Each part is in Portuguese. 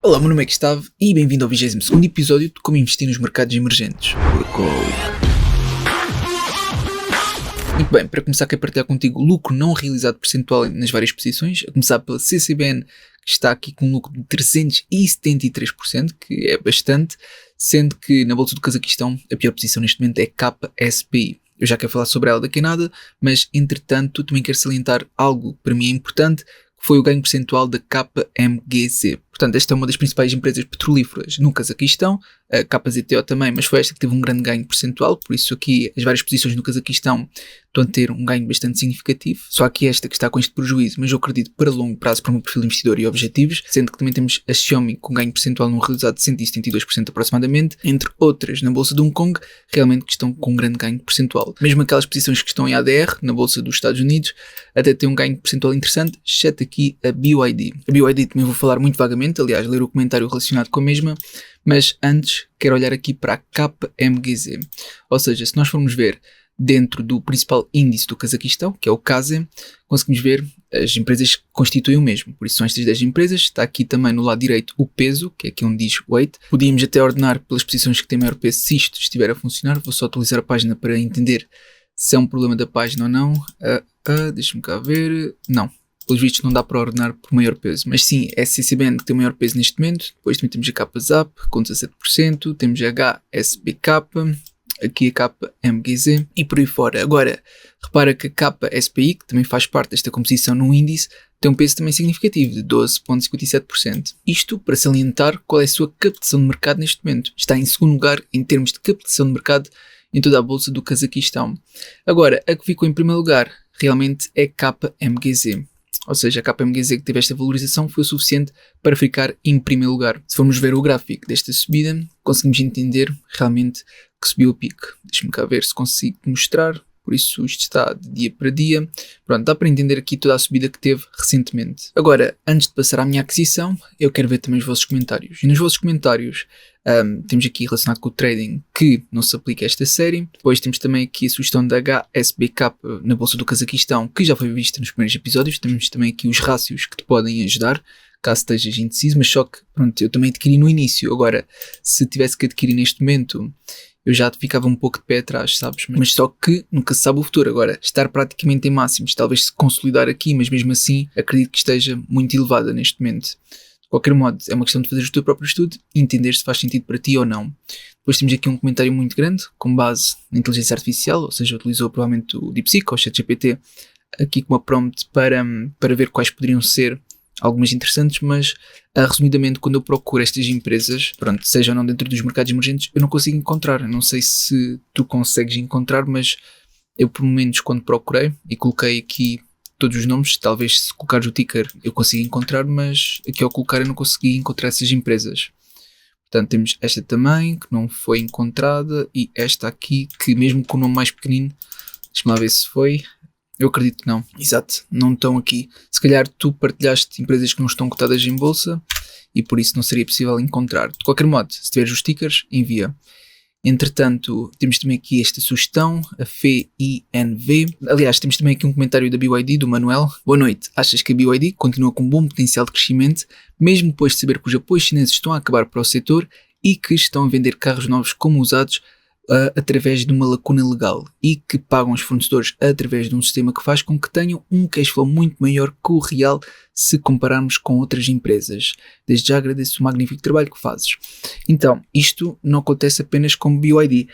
Olá, meu nome é Gustavo e bem-vindo ao 22º episódio de Como Investir nos Mercados Emergentes. Muito bem, para começar quero partilhar contigo o lucro não realizado percentual nas várias posições, a começar pela CCBN, que está aqui com um lucro de 373%, que é bastante, sendo que na Bolsa do Cazaquistão a pior posição neste momento é KSPI. Eu já quero falar sobre ela daqui a nada, mas entretanto também quero salientar algo que para mim é importante, que foi o ganho percentual da KMGZ. Portanto, esta é uma das principais empresas petrolíferas no Cazaquistão, a KZTO também, mas foi esta que teve um grande ganho percentual, por isso aqui as várias posições no Cazaquistão estão a ter um ganho bastante significativo. Só aqui esta que está com este prejuízo, mas eu acredito para longo prazo para o meu perfil de investidor e objetivos, sendo que também temos a Xiaomi com ganho percentual não realizado de 172% aproximadamente, entre outras na Bolsa de Hong Kong, realmente que estão com um grande ganho percentual. Mesmo aquelas posições que estão em ADR, na Bolsa dos Estados Unidos, até tem um ganho percentual interessante, exceto aqui a BYD. A BYD também vou falar muito vagamente, aliás, ler o comentário relacionado com a mesma, mas antes quero olhar aqui para a KMGZ. Ou seja, se nós formos ver dentro do principal índice do Cazaquistão, que é o KAZE, conseguimos ver as empresas que constituem o mesmo. Por isso são estas 10 empresas. Está aqui também no lado direito o peso, que é aqui onde diz weight. Podíamos até ordenar pelas posições que têm maior peso se isto estiver a funcionar. Vou só atualizar a página para entender se é um problema da página ou não. Deixa-me cá ver. Não. Pelos vistos não dá para ordenar por maior peso, mas sim, é a CCBN que tem o maior peso neste momento. Depois também temos a KZAP com 17%, temos a HSBK, aqui a KMGZ e por aí fora. Agora, repara que a KSPI, que também faz parte desta composição no índice, tem um peso também significativo de 12,57%. Isto para salientar qual é a sua captação de mercado neste momento. Está em segundo lugar em termos de captação de mercado em toda a Bolsa do Cazaquistão. Agora, a que ficou em primeiro lugar realmente é KMGZ. Ou seja, a KMGZ que teve esta valorização foi o suficiente para ficar em primeiro lugar. Se formos ver o gráfico desta subida, conseguimos entender realmente que subiu o pico. Deixa-me cá ver se consigo mostrar. Por isso isto está de dia para dia. Pronto, dá para entender aqui toda a subida que teve recentemente. Agora, antes de passar à minha aquisição, eu quero ver também os vossos comentários. E nos vossos comentários temos aqui relacionado com o trading que não se aplica a esta série. Depois temos também aqui a sugestão da HSBK na Bolsa do Cazaquistão, que já foi vista nos primeiros episódios. Temos também aqui os rácios que te podem ajudar, caso estejas indeciso, mas só que, pronto, eu também adquiri no início. Agora, se tivesse que adquirir neste momento, eu já ficava um pouco de pé atrás, sabes? Mas só que nunca se sabe o futuro. Agora, estar praticamente em máximos, talvez se consolidar aqui, mas mesmo assim, acredito que esteja muito elevada neste momento. De qualquer modo, é uma questão de fazer o teu próprio estudo e entender se faz sentido para ti ou não. Depois temos aqui um comentário muito grande, com base na inteligência artificial, ou seja, utilizou provavelmente o DeepSeek ou o ChatGPT, aqui com uma prompt para ver quais poderiam ser algumas interessantes, mas resumidamente, quando eu procuro estas empresas, pronto, seja ou não dentro dos mercados emergentes, eu não consigo encontrar. Eu não sei se tu consegues encontrar, mas eu, por momentos, quando procurei e coloquei aqui todos os nomes, talvez se colocares o ticker eu consiga encontrar, mas aqui ao colocar eu não consegui encontrar essas empresas. Portanto, temos esta também, que não foi encontrada, e esta aqui, que mesmo com o nome mais pequenino, deixa-me lá ver se foi. Eu acredito que não. Exato, não estão aqui. Se calhar tu partilhaste empresas que não estão cotadas em bolsa e por isso não seria possível encontrar. De qualquer modo, se tiveres os stickers, envia. Entretanto, temos também aqui esta sugestão, a FINV. Aliás, temos também aqui um comentário da BYD, do Manuel. Boa noite. Achas que a BYD continua com um bom potencial de crescimento, mesmo depois de saber que os apoios chineses estão a acabar para o setor e que estão a vender carros novos como usados através de uma lacuna legal e que pagam os fornecedores através de um sistema que faz com que tenham um cash flow muito maior que o real se compararmos com outras empresas. Desde já agradeço o magnífico trabalho que fazes. Então, isto não acontece apenas com BYD.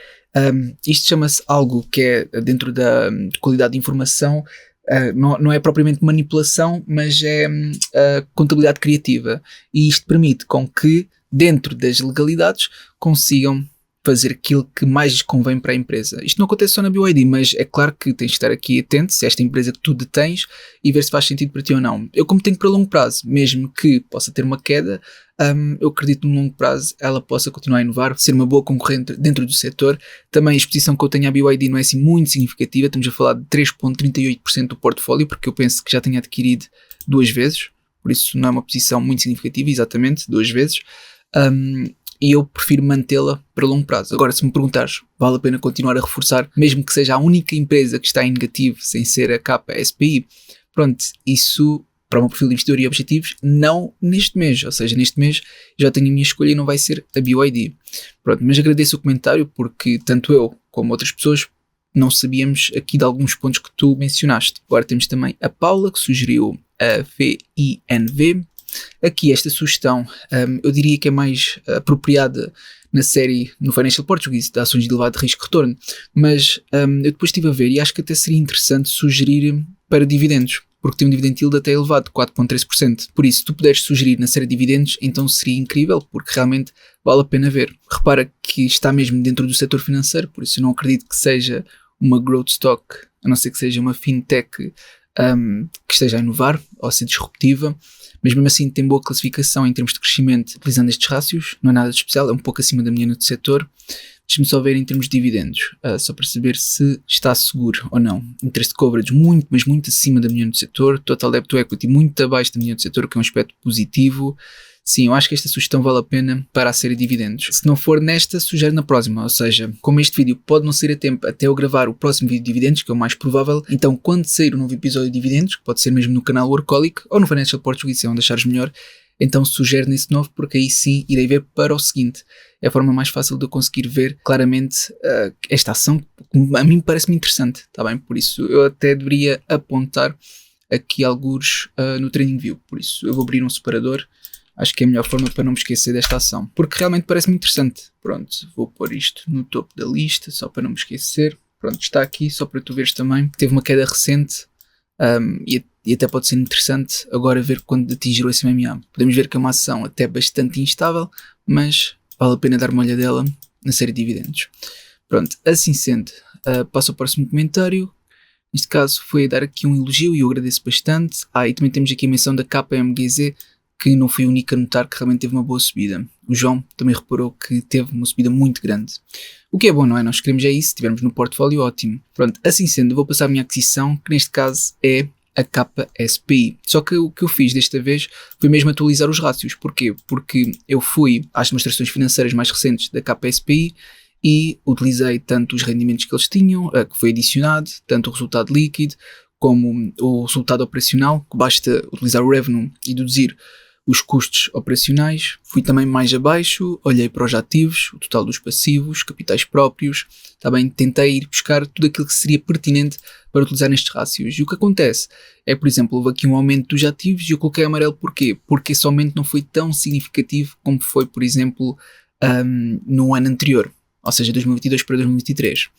Isto chama-se algo que é dentro da qualidade de informação, não é propriamente manipulação, mas é contabilidade criativa. E isto permite com que, dentro das legalidades, consigam fazer aquilo que mais lhes convém para a empresa. Isto não acontece só na BYD, mas é claro que tens de estar aqui atento se esta empresa que tu detens e ver se faz sentido para ti ou não. Eu, como tenho para longo prazo, mesmo que possa ter uma queda, eu acredito que no longo prazo ela possa continuar a inovar, ser uma boa concorrente dentro do setor. Também a exposição que eu tenho à BYD não é assim muito significativa, estamos a falar de 3,38% do portfólio, porque eu penso que já tenho adquirido 2 vezes, por isso não é uma posição muito significativa, exatamente, 2 vezes. E eu prefiro mantê-la para longo prazo. Agora, se me perguntares, vale a pena continuar a reforçar, mesmo que seja a única empresa que está em negativo, sem ser a KSPI? Pronto, isso para o meu perfil de investidor e objetivos, não neste mês, ou seja, neste mês já tenho a minha escolha e não vai ser a BYD. Pronto, mas agradeço o comentário porque tanto eu como outras pessoas não sabíamos aqui de alguns pontos que tu mencionaste. Agora temos também a Paula, que sugeriu a VINV. Aqui esta sugestão eu diria que é mais apropriada na série no Financial Portuguese, de ações de elevado risco-retorno, mas eu depois estive a ver e acho que até seria interessante sugerir para dividendos, porque tem um dividend yield até elevado, 4,3%. Por isso, se tu puderes sugerir na série de dividendos, então seria incrível, porque realmente vale a pena ver. Repara que está mesmo dentro do setor financeiro, por isso eu não acredito que seja uma growth stock, a não ser que seja uma fintech que esteja a inovar ou a ser disruptiva, mas mesmo assim tem boa classificação em termos de crescimento utilizando estes rácios, não é nada de especial, é um pouco acima da mediana do setor. Deixa-me só ver em termos de dividendos, só para saber se está seguro ou não. Interest coverage muito, mas muito acima da mediana do setor, total debt to equity muito abaixo da mediana do setor, o que é um aspecto positivo. Sim, eu acho que esta sugestão vale a pena para a série de dividendos. Se não for nesta, sugere na próxima, ou seja, como este vídeo pode não sair a tempo até eu gravar o próximo vídeo de dividendos, que é o mais provável, então quando sair o novo episódio de dividendos, que pode ser mesmo no canal Workaholic ou no Financial Portuguese, é onde achares melhor, então sugere nesse novo, porque aí sim irei ver para o seguinte. É a forma mais fácil de eu conseguir ver claramente esta ação, que a mim parece-me interessante, está bem? Por isso eu até deveria apontar aqui alguns no TradingView, por isso eu vou abrir um separador. Acho que é a melhor forma para não me esquecer desta ação, porque realmente parece-me interessante. Pronto, vou pôr isto no topo da lista, só para não me esquecer. Pronto, está aqui, só para tu veres também. Teve uma queda recente e até pode ser interessante agora ver quando atingir o SMA. Podemos ver que é uma ação até bastante instável, mas vale a pena dar uma olhadela na série de dividendos. Pronto, assim sendo, passo ao próximo comentário. Neste caso foi dar aqui um elogio e eu agradeço bastante. E também temos aqui a menção da KMGZ, que não fui o único a notar que realmente teve uma boa subida. O João também reparou que teve uma subida muito grande. O que é bom, não é? Nós queremos isso, se tivermos no portfólio, ótimo. Pronto, assim sendo, vou passar a minha aquisição, que neste caso é a KSPI. Só que o que eu fiz desta vez foi mesmo atualizar os rácios. Porquê? Porque eu fui às demonstrações financeiras mais recentes da KSPI e utilizei tanto os rendimentos que eles tinham, que foi adicionado, tanto o resultado líquido, como o resultado operacional, que basta utilizar o revenue e deduzir os custos operacionais. Fui também mais abaixo, olhei para os ativos, o total dos passivos, capitais próprios, também tentei ir buscar tudo aquilo que seria pertinente para utilizar nestes rácios. E o que acontece é, por exemplo, houve aqui um aumento dos ativos e eu coloquei amarelo porquê? Porque esse aumento não foi tão significativo como foi, por exemplo, no ano anterior, ou seja, 2022 para 2023.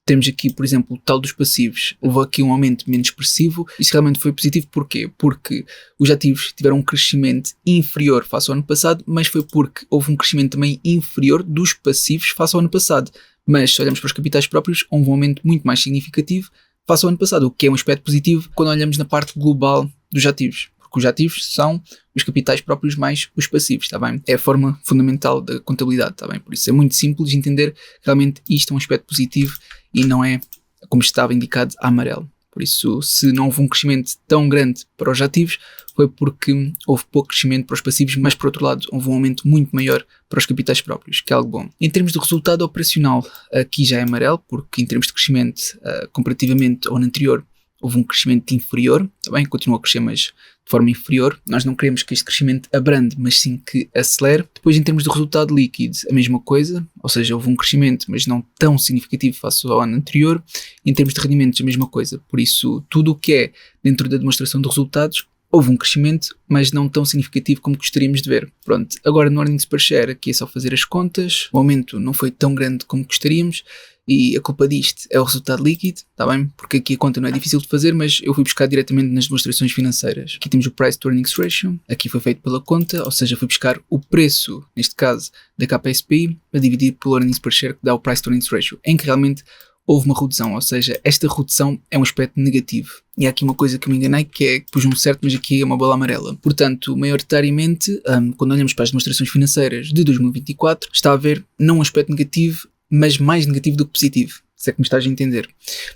Temos aqui, por exemplo, o total dos passivos. Houve aqui um aumento menos expressivo. Isso realmente foi positivo. Porquê? Porque os ativos tiveram um crescimento inferior face ao ano passado, mas foi porque houve um crescimento também inferior dos passivos face ao ano passado. Mas se olhamos para os capitais próprios, houve um aumento muito mais significativo face ao ano passado, o que é um aspecto positivo quando olhamos na parte global dos ativos. Porque os ativos são os capitais próprios mais os passivos, está bem? É a forma fundamental da contabilidade, está bem? Por isso é muito simples de entender que realmente isto é um aspecto positivo e não é como estava indicado a amarelo. Por isso, se não houve um crescimento tão grande para os ativos, foi porque houve pouco crescimento para os passivos, mas por outro lado houve um aumento muito maior para os capitais próprios, que é algo bom. Em termos de resultado operacional, aqui já é amarelo, porque em termos de crescimento, comparativamente ao ano anterior, houve um crescimento inferior, tá bem? Continua a crescer, mas de forma inferior. Nós não queremos que este crescimento abrande, mas sim que acelere. Depois, em termos de resultado líquido, a mesma coisa, ou seja, houve um crescimento, mas não tão significativo face ao ano anterior. Em termos de rendimentos, a mesma coisa. Por isso, tudo o que é dentro da demonstração de resultados, houve um crescimento, mas não tão significativo como gostaríamos de ver. Pronto, agora no earnings per share, aqui é só fazer as contas. O aumento não foi tão grande como gostaríamos. E a culpa disto é o resultado líquido, está bem? Porque aqui a conta não é difícil de fazer, mas eu fui buscar diretamente nas demonstrações financeiras. Aqui temos o Price to Earnings Ratio, aqui foi feito pela conta, ou seja, fui buscar o preço, neste caso, da KSPI, a dividir pelo Earnings Per Share, que dá o Price to Earnings Ratio, em que realmente houve uma redução, ou seja, esta redução é um aspecto negativo. E há aqui uma coisa que me enganei, que é que pus um certo, mas aqui é uma bola amarela. Portanto, maioritariamente, quando olhamos para as demonstrações financeiras de 2024, está a haver não um aspecto negativo, mas mais negativo do que positivo. Se é que me estás a entender.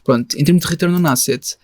Pronto, em termos de return on asset,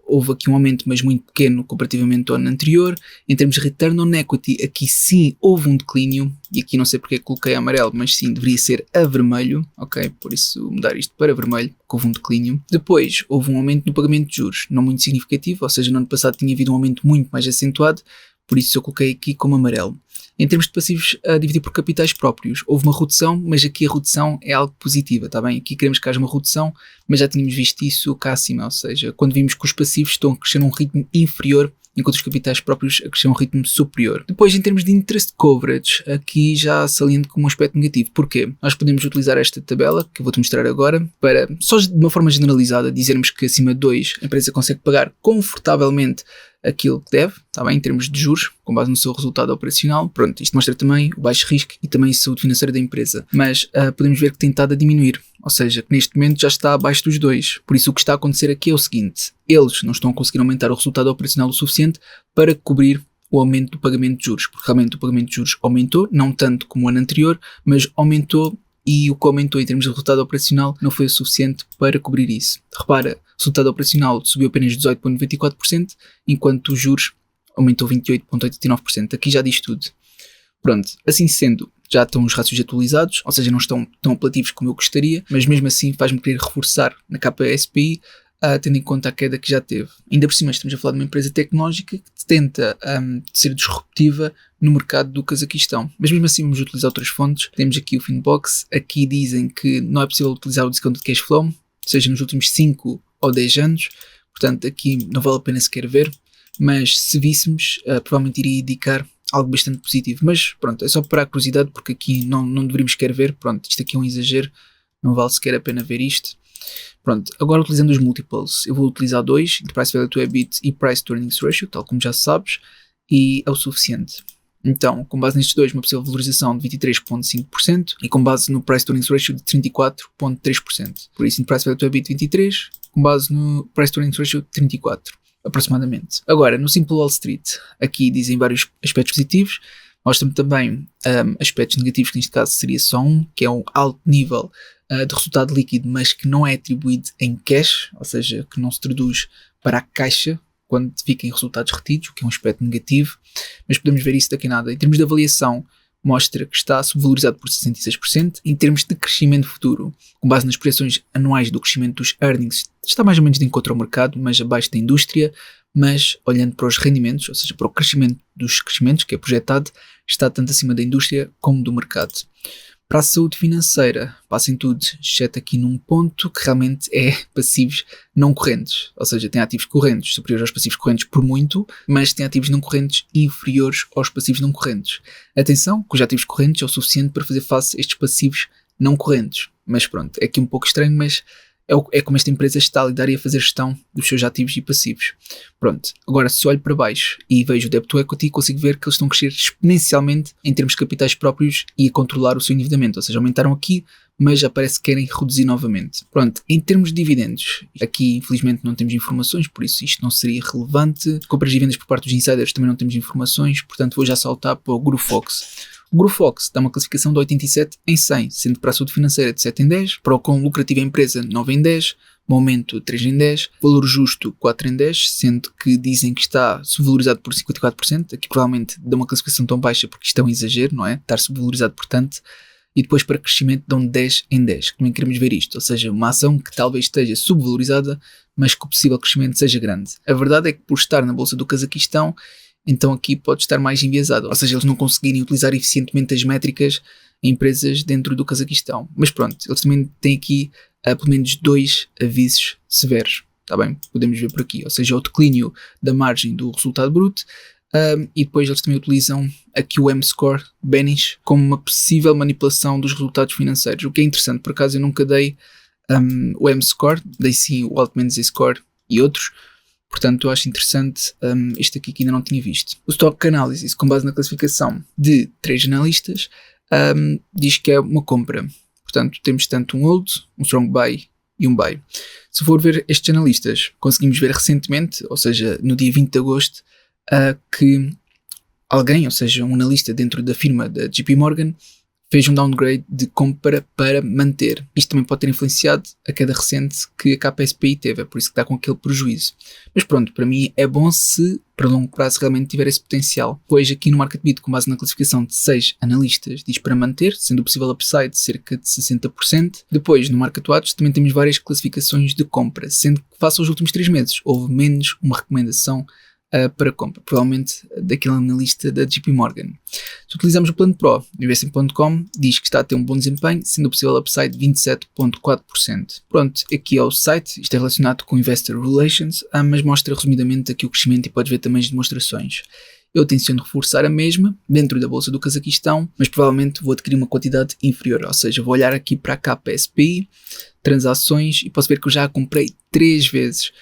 houve aqui um aumento, mas muito pequeno comparativamente ao ano anterior. Em termos de return on equity, aqui sim houve um declínio, e aqui não sei porque coloquei amarelo, mas sim deveria ser a vermelho, ok? Por isso mudar isto para vermelho, que houve um declínio. Depois houve um aumento no pagamento de juros, não muito significativo, ou seja, no ano passado tinha havido um aumento muito mais acentuado, por isso eu coloquei aqui como amarelo. Em termos de passivos a dividir por capitais próprios, houve uma redução, mas aqui a redução é algo positiva, está bem? Aqui queremos que haja uma redução, mas já tínhamos visto isso cá acima, ou seja, quando vimos que os passivos estão a crescer a um ritmo inferior, enquanto os capitais próprios a crescer a um ritmo superior. Depois, em termos de interest coverage, aqui já saliento como um aspecto negativo. Porquê? Nós podemos utilizar esta tabela, que eu vou-te mostrar agora, para, só de uma forma generalizada, dizermos que acima de 2 a empresa consegue pagar confortavelmente aquilo que deve, está bem, em termos de juros, com base no seu resultado operacional. Pronto, isto mostra também o baixo risco e também a saúde financeira da empresa. Mas podemos ver que tem estado a diminuir, ou seja, que neste momento já está abaixo dos 2. Por isso o que está a acontecer aqui é o seguinte: eles não estão a conseguir aumentar o resultado operacional o suficiente para cobrir o aumento do pagamento de juros, porque realmente o pagamento de juros aumentou, não tanto como o ano anterior, mas aumentou, e o que aumentou em termos de resultado operacional não foi o suficiente para cobrir isso. Repara, o resultado operacional subiu apenas 18,94%, enquanto os juros aumentou 28,89%. Aqui já diz tudo. Pronto, assim sendo, já estão os rácios atualizados, ou seja, não estão tão apelativos como eu gostaria, mas mesmo assim faz-me querer reforçar na KSPI, tendo em conta a queda que já teve. Ainda por cima estamos a falar de uma empresa tecnológica que tenta ser disruptiva no mercado do Cazaquistão. Mas mesmo assim vamos utilizar outras fontes. Temos aqui o Finbox. Aqui dizem que não é possível utilizar o discount de cash flow, seja nos últimos 5 ou 10 anos. Portanto, aqui não vale a pena sequer ver. Mas se víssemos, provavelmente iria indicar algo bastante positivo. Mas pronto, é só para a curiosidade, porque aqui não deveríamos sequer ver. Pronto, isto aqui é um exagero. Não vale sequer a pena ver isto. Pronto, agora utilizando os multiples, eu vou utilizar 2, Price Value to EBIT e Price to Earnings Ratio, tal como já sabes, e é o suficiente. Então, com base nestes dois, uma possível valorização de 23,5% e com base no Price to Earnings Ratio de 34,3%. Por isso, em Price Value to EBIT 23, com base no Price to Earnings Ratio de 34, aproximadamente. Agora, no Simple Wall Street, aqui dizem vários aspectos positivos, mostram-me também aspectos negativos, que neste caso seria só um, que é um alto nível de resultado líquido, mas que não é atribuído em cash, ou seja, que não se traduz para a caixa quando fica em resultados retidos, o que é um aspecto negativo, mas podemos ver isso daqui a nada. Em termos de avaliação, mostra que está subvalorizado por 66%. Em termos de crescimento futuro, com base nas projeções anuais do crescimento dos earnings, está mais ou menos de encontro ao mercado, mas abaixo da indústria, mas olhando para os rendimentos, ou seja, para o crescimento dos crescimentos, que é projetado, está tanto acima da indústria como do mercado. Para a saúde financeira, passem tudo, exceto aqui num ponto que realmente é passivos não correntes. Ou seja, tem ativos correntes superiores aos passivos correntes por muito, mas tem ativos não correntes inferiores aos passivos não correntes. Atenção, que os ativos correntes é o suficiente para fazer face a estes passivos não correntes. Mas pronto, é aqui um pouco estranho, mas é como esta empresa está a lidar e a fazer gestão dos seus ativos e passivos. Pronto, agora se olho para baixo e vejo o debt to equity, consigo ver que eles estão a crescer exponencialmente em termos de capitais próprios e a controlar o seu endividamento. Ou seja, aumentaram aqui, mas já parece que querem reduzir novamente. Pronto, em termos de dividendos, aqui infelizmente não temos informações, por isso isto não seria relevante. Compras e vendas por parte dos insiders também não temos informações, portanto vou já saltar para o GuruFox. O GuruFox dá uma classificação de 87 em 100, sendo para a saúde financeira de 7 em 10, para o quão lucrativa a empresa 9 em 10, momento 3 em 10, valor justo 4 em 10, sendo que dizem que está subvalorizado por 54%, aqui provavelmente dá uma classificação tão baixa porque isto é um exagero, não é? Estar subvalorizado portanto, e depois para crescimento dão 10 em 10, que também queremos ver isto, ou seja, uma ação que talvez esteja subvalorizada, mas que o possível crescimento seja grande. A verdade é que por estar na bolsa do Cazaquistão, então aqui pode estar mais enviesado, ou seja, eles não conseguirem utilizar eficientemente as métricas em empresas dentro do Cazaquistão. Mas pronto, eles também têm aqui pelo menos 2 avisos severos, está bem? Podemos ver por aqui, ou seja, o declínio da margem do resultado bruto, e depois eles também utilizam aqui o M-Score Banish como uma possível manipulação dos resultados financeiros, o que é interessante. Por acaso eu nunca dei o M-Score, dei sim o Altman Z-Score e outros. Portanto, eu acho interessante este aqui que ainda não tinha visto. O Stock Analysis, com base na classificação de 3 analistas, diz que é uma compra. Portanto, temos tanto um hold, um strong buy e um buy. Se for ver estes analistas, conseguimos ver recentemente, ou seja, no dia 20 de agosto, que alguém, ou seja, um analista dentro da firma da JP Morgan, fez um downgrade de compra para manter. Isto também pode ter influenciado a queda recente que a KPSPI teve, é por isso que está com aquele prejuízo. Mas pronto, para mim é bom se para longo prazo realmente tiver esse potencial. Pois aqui no MarketBeat, com base na classificação de 6 analistas, diz para manter, sendo o possível upside de cerca de 60%. Depois, no MarketWatch, também temos várias classificações de compra, sendo que face aos últimos 3 meses houve menos uma recomendação para compra, provavelmente daquele analista da JP Morgan. Se utilizamos o plano Pro, o investing.com diz que está a ter um bom desempenho, sendo o possível upside de 27,4%. Pronto, aqui é o site, isto é relacionado com Investor Relations, mas mostra resumidamente aqui o crescimento e pode ver também as demonstrações. Eu tenciono reforçar a mesma dentro da Bolsa do Cazaquistão, mas provavelmente vou adquirir uma quantidade inferior, ou seja, vou olhar aqui para a KPSPI, transações, e posso ver que eu já a comprei 3 vezes.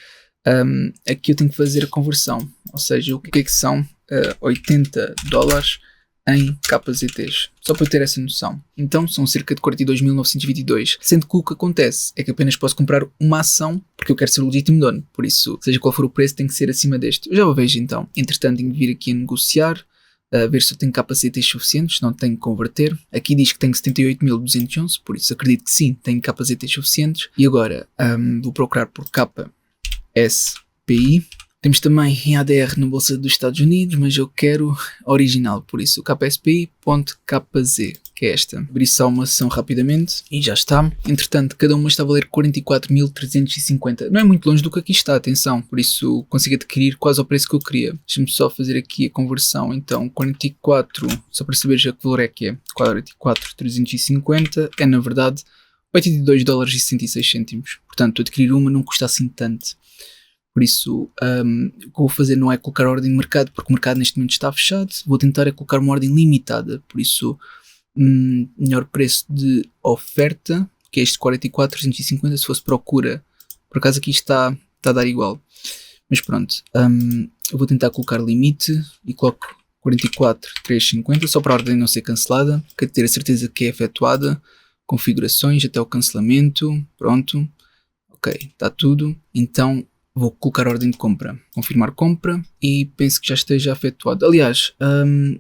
Aqui eu tenho que fazer a conversão, ou seja, o que é que são $80 em KZTs, só para eu ter essa noção. Então são cerca de 42.922, sendo que o que acontece é que apenas posso comprar uma ação porque eu quero ser o legítimo dono, por isso, seja qual for o preço, tem que ser acima deste. Eu já o vejo então. Entretanto, tenho de vir aqui a negociar, ver se eu tenho KZTs suficientes, não tenho que converter. Aqui diz que tenho 78.211, por isso acredito que sim, tenho KZTs suficientes. E agora vou procurar por KSPI. Temos também em ADR na Bolsa dos Estados Unidos, mas eu quero a original, por isso KSPI.kz, que é esta. Abri só uma ação rapidamente e já está. Entretanto, cada uma está a valer 44.350. Não é muito longe do que aqui está, atenção, por isso consigo adquirir quase ao preço que eu queria. Deixa-me só fazer aqui a conversão. Então, 44, só para saber já que valor é que é. 44.350 é na verdade $82,66. Portanto, adquirir uma não custa assim tanto. Por isso, o que eu vou fazer não é colocar ordem de mercado, porque o mercado neste momento está fechado. Vou tentar colocar uma ordem limitada. Por isso, melhor preço de oferta, que é este 44.350, se fosse procura. Por acaso aqui está a dar igual. Mas pronto, eu vou tentar colocar limite e coloco 44.350, só para a ordem não ser cancelada. Quero ter a certeza que é efetuada. Configurações até o cancelamento. Pronto. Ok, está tudo. Então, vou colocar a ordem de compra, confirmar compra e penso que já esteja efetuado. Aliás,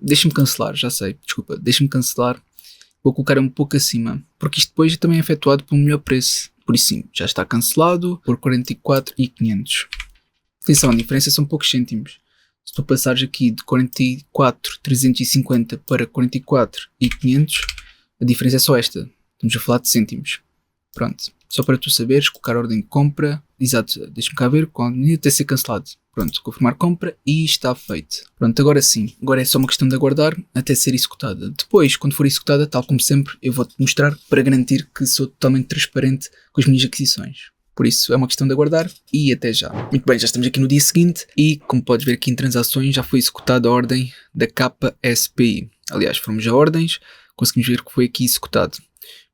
deixa-me cancelar, já sei, desculpa, deixa-me cancelar. Vou colocar um pouco acima, porque isto depois também é efetuado por um melhor preço. Por isso sim, já está cancelado por 44.500. Atenção, a diferença são poucos cêntimos. Se tu passares aqui de 44.350 para 44.500, a diferença é só esta. Estamos a falar de cêntimos. Pronto, só para tu saberes, colocar a ordem de compra, exato, deixa-me cá ver, até ser cancelado. Pronto, confirmar compra e está feito. Pronto, agora sim, agora é só uma questão de aguardar até ser executada. Depois, quando for executada, tal como sempre, eu vou-te mostrar para garantir que sou totalmente transparente com as minhas aquisições. Por isso é uma questão de aguardar e até já. Muito bem, já estamos aqui no dia seguinte e, como podes ver aqui em transações, já foi executada a ordem da KSPI. Aliás, fomos a ordens, conseguimos ver que foi aqui executado.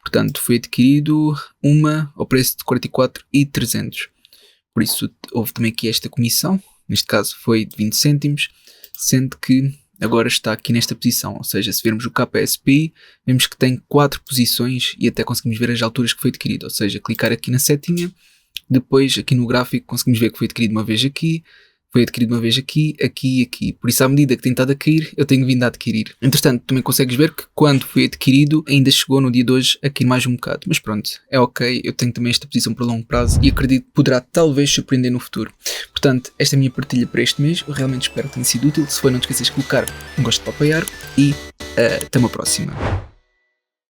Portanto, foi adquirido uma ao preço de 44.300. Por isso, houve também aqui esta comissão. Neste caso foi de 20 cêntimos, sendo que agora está aqui nesta posição. Ou seja, se vermos o KSPI, vemos que tem 4 posições e até conseguimos ver as alturas que foi adquirido. Ou seja, clicar aqui na setinha, depois aqui no gráfico conseguimos ver que foi adquirido uma vez aqui, foi adquirido uma vez aqui, aqui e aqui. Por isso, à medida que tem estado a cair, eu tenho vindo a adquirir. Entretanto, também consegues ver que quando foi adquirido, ainda chegou no dia de hoje a cair mais um bocado. Mas pronto, é ok. Eu tenho também esta posição por longo prazo e acredito que poderá talvez surpreender no futuro. Portanto, esta é a minha partilha para este mês. Eu realmente espero que tenha sido útil. Se foi, não te esqueças de colocar um gosto para apoiar e até uma próxima.